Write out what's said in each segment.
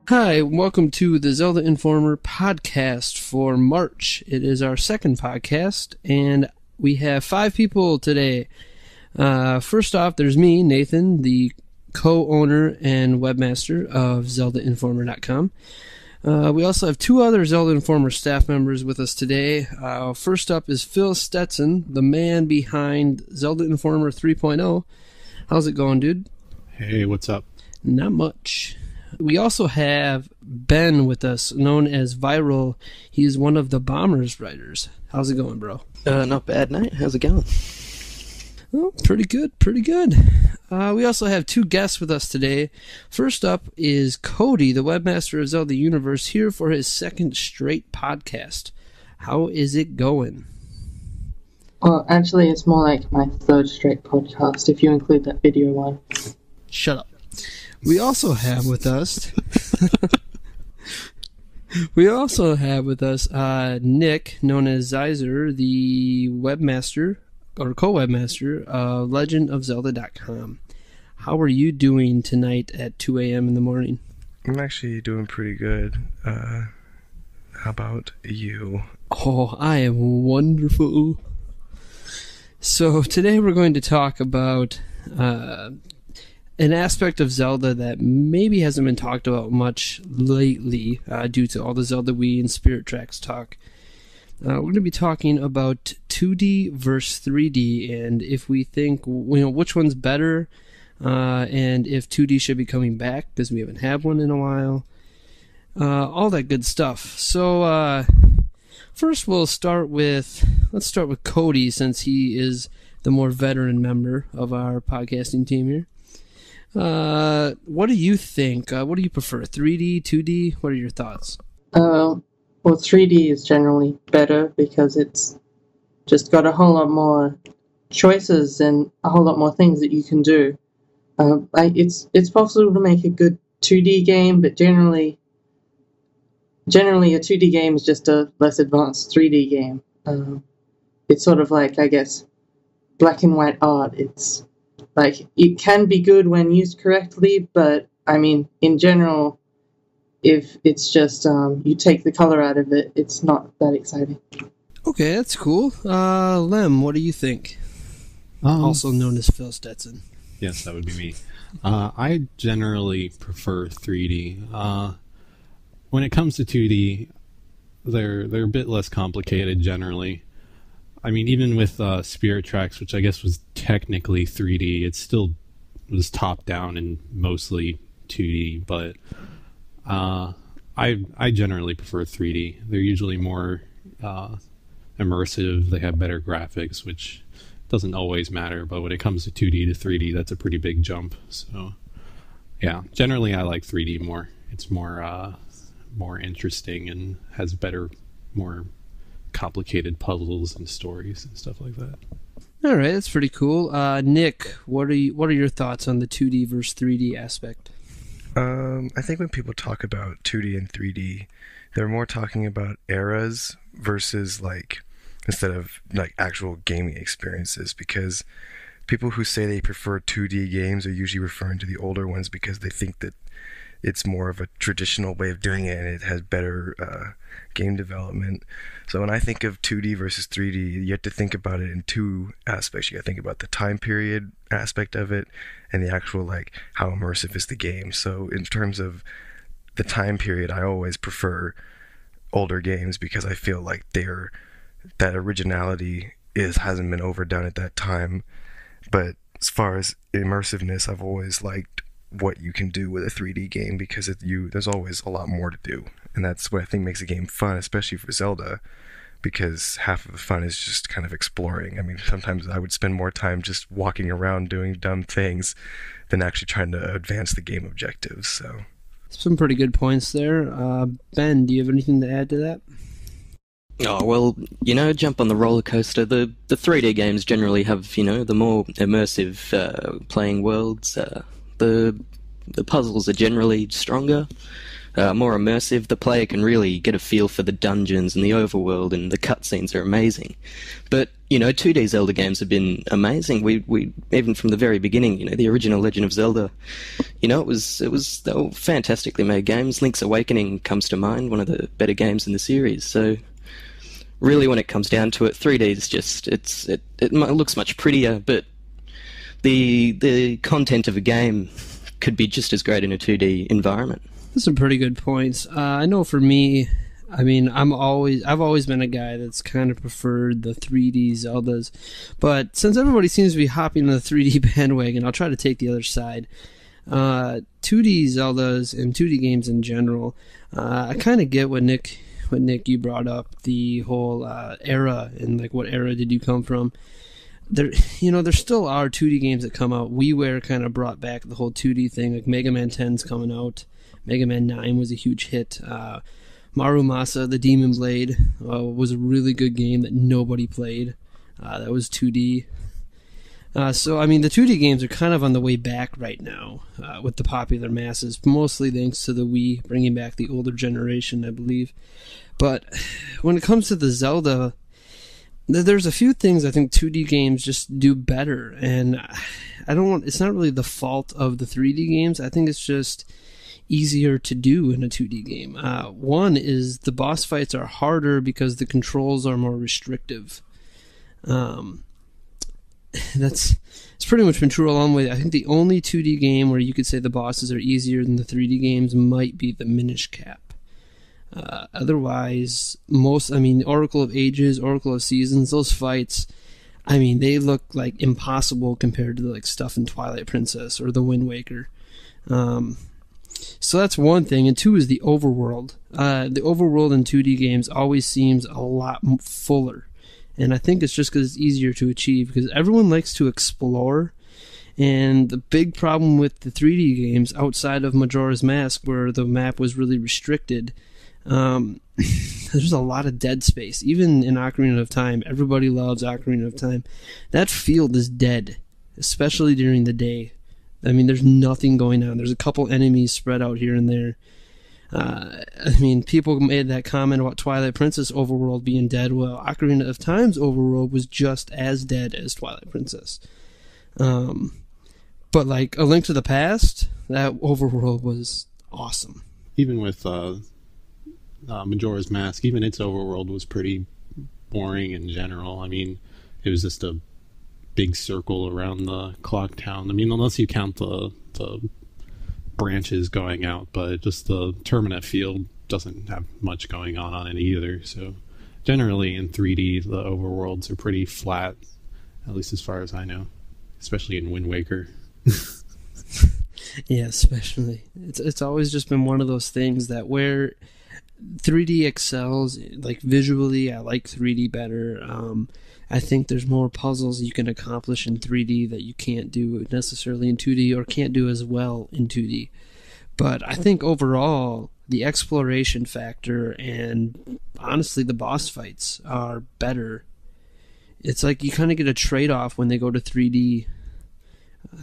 Hi, welcome to the Zelda Informer podcast for March. It is our second podcast, and we have 5 people today. First off, there's me, Nathan, the co-owner and webmaster of ZeldaInformer.com. We also have 2 other Zelda Informer staff members with us today. First up is Phil Stetson, the man behind Zelda Informer 3.0. How's it going, dude? Hey, what's up? Not much. We also have Ben with us, known as Viral. He is one of the Bombers writers. How's it going, bro? Not bad, Nate. How's it going? Oh, pretty good. We also have 2 guests with us today. First up is Cody, the webmaster of Zelda Universe, here for his second straight podcast. How is it going? Well, actually, it's more like my 3rd straight podcast, if you include that video one. Shut up. We also have with us Nick, known as Zyzer, the webmaster or co-webmaster of legendofzelda.com. How are you doing tonight at 2 a.m. in the morning? I'm actually doing pretty good. How about you? Oh, I am wonderful. So today we're going to talk about an aspect of Zelda that maybe hasn't been talked about much lately due to all the Zelda Wii and Spirit Tracks talk. We're going to be talking about 2D versus 3D, and if we think, which one's better, and if 2D should be coming back because we haven't had one in a while. All that good stuff. So first let's start with Cody, since he is the more veteran member of our podcasting team here. What do you think? What do you prefer, 3D, 2D? What are your thoughts? Well, 3D is generally better because it's just got a whole lot more choices and a whole lot more things that you can do. It's possible to make a good 2D game, but generally a 2D game is just a less advanced 3D game. It's sort of like, I guess, black and white art. It's like, it can be good when used correctly, but, I mean, in general, if it's just you take the color out of it, it's not that exciting. Okay, that's cool. Lem, what do you think? Also known as Phil Stetson. Yes, that would be me. I generally prefer 3D. When it comes to 2D, they're a bit less complicated generally. I mean, even with Spirit Tracks, which I guess was technically 3D, it still was top-down and mostly 2D, but I generally prefer 3D. They're usually more immersive, they have better graphics, which doesn't always matter, but when it comes to 2D to 3D, that's a pretty big jump. So, yeah, generally I like 3D more. It's more interesting and has better, more complicated puzzles and stories and stuff like that. All right, that's pretty cool. Nick, what are your thoughts on the 2D versus 3D aspect? I think when people talk about 2D and 3D, they're more talking about eras versus instead of actual gaming experiences, because people who say they prefer 2D games are usually referring to the older ones because they think that it's more of a traditional way of doing it and it has better game development. So when I think of 2D versus 3D, you have to think about it in 2 aspects. You got to think about the time period aspect of it and the actual how immersive is the game. So in terms of the time period, I always prefer older games because I feel like that originality hasn't been overdone at that time. But as far as immersiveness, I've always liked what you can do with a 3D game because there's always a lot more to do, and that's what I think makes a game fun, especially for Zelda, because half of the fun is just kind of exploring. I mean, sometimes I would spend more time just walking around doing dumb things than actually trying to advance the game objectives. So some pretty good points there. Ben, do you have anything to add to that? Oh, well, jump on the roller coaster. The 3D games generally have, the more immersive playing worlds. The puzzles are generally stronger, more immersive. The player can really get a feel for the dungeons and the overworld, and the cutscenes are amazing. But 2D Zelda games have been amazing. We even from the very beginning, the original Legend of Zelda, they were fantastically made games. Link's Awakening comes to mind, one of the better games in the series. So really, when it comes down to it, 3D is just it looks much prettier, but the content of a game could be just as great in a 2D environment. That's some pretty good points. I know for me, I mean, I've always been a guy that's kind of preferred the 3D Zeldas, but since everybody seems to be hopping on the 3D bandwagon, I'll try to take the other side. 2D Zeldas and 2D games in general, I kind of get what Nick you brought up, the whole era, and like what era did you come from. There still are 2D games that come out. WiiWare kind of brought back the whole 2D thing. Like Mega Man 10's coming out. Mega Man 9 was a huge hit. Marumasa, the Demon Blade, was a really good game that nobody played. That was 2D. So, I mean, the 2D games are kind of on the way back right now with the popular masses, mostly thanks to the Wii bringing back the older generation, I believe. But when it comes to the Zelda, there's a few things I think 2D games just do better, and it's not really the fault of the 3D games. I think it's just easier to do in a 2D game. One is the boss fights are harder because the controls are more restrictive. It's pretty much been true along the way. I think the only 2D game where you could say the bosses are easier than the 3D games might be the Minish Cap. Otherwise, Oracle of Ages, Oracle of Seasons, those fights, they look like impossible compared to the stuff in Twilight Princess or the Wind Waker. So that's one thing, and two is the overworld. The overworld in 2D games always seems a lot fuller, and I think it's just because it's easier to achieve, because everyone likes to explore, and the big problem with the 3D games, outside of Majora's Mask, where the map was really restricted, there's a lot of dead space. Even in Ocarina of Time, everybody loves Ocarina of Time. That field is dead, especially during the day. There's nothing going on. There's a couple enemies spread out here and there. People made that comment about Twilight Princess overworld being dead. Well, Ocarina of Time's overworld was just as dead as Twilight Princess. But like A Link to the Past, that overworld was awesome. Even with Majora's Mask, even its overworld was pretty boring in general. It was just a big circle around the clock town. Unless you count the branches going out, but just the Termina field doesn't have much going on it either. So generally in 3D, the overworlds are pretty flat, at least as far as I know, especially in Wind Waker. Yeah, especially. It's always just been one of those things that where 3D excels, like visually, I like 3D better. I think there's more puzzles you can accomplish in 3D that you can't do necessarily in 2D, or can't do as well in 2D. But I think overall, the exploration factor and honestly the boss fights are better. It's like you kind of get a trade-off when they go to 3D.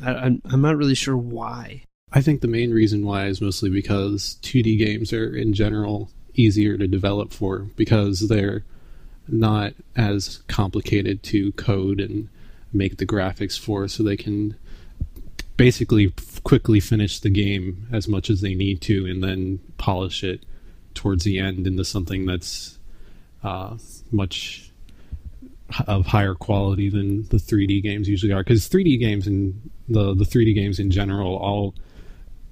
I'm not really sure why. I think the main reason why is mostly because 2D games are in general easier to develop for, because they're not as complicated to code and make the graphics for, so they can basically quickly finish the game as much as they need to and then polish it towards the end into something that's much of higher quality than the 3D games usually are, because 3D games and the 3D games in general all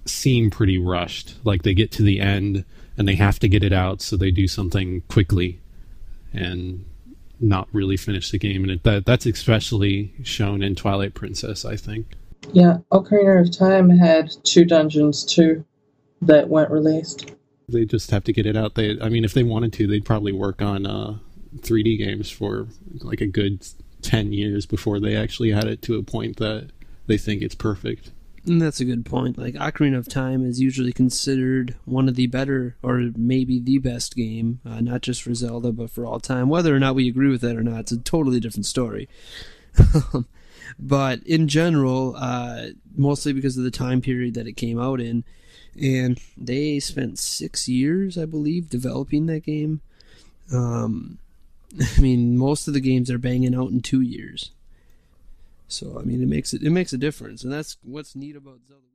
seem pretty rushed. Like they get to the end and they have to get it out, so they do something quickly and not really finish the game. And that's especially shown in Twilight Princess, I think. Yeah, Ocarina of Time had 2 dungeons too that weren't released. They just have to get it out. If they wanted to, they'd probably work on 3D games for like a good 10 years before they actually had it to a point that they think it's perfect. And that's a good point. Like Ocarina of Time is usually considered one of the better, or maybe the best game, not just for Zelda, but for all time. Whether or not we agree with that or not, it's a totally different story. But in general, mostly because of the time period that it came out in, and they spent 6 years, I believe, developing that game. I mean, most of the games are banging out in 2 years. So I mean, it makes a difference, and that's what's neat about Zelda.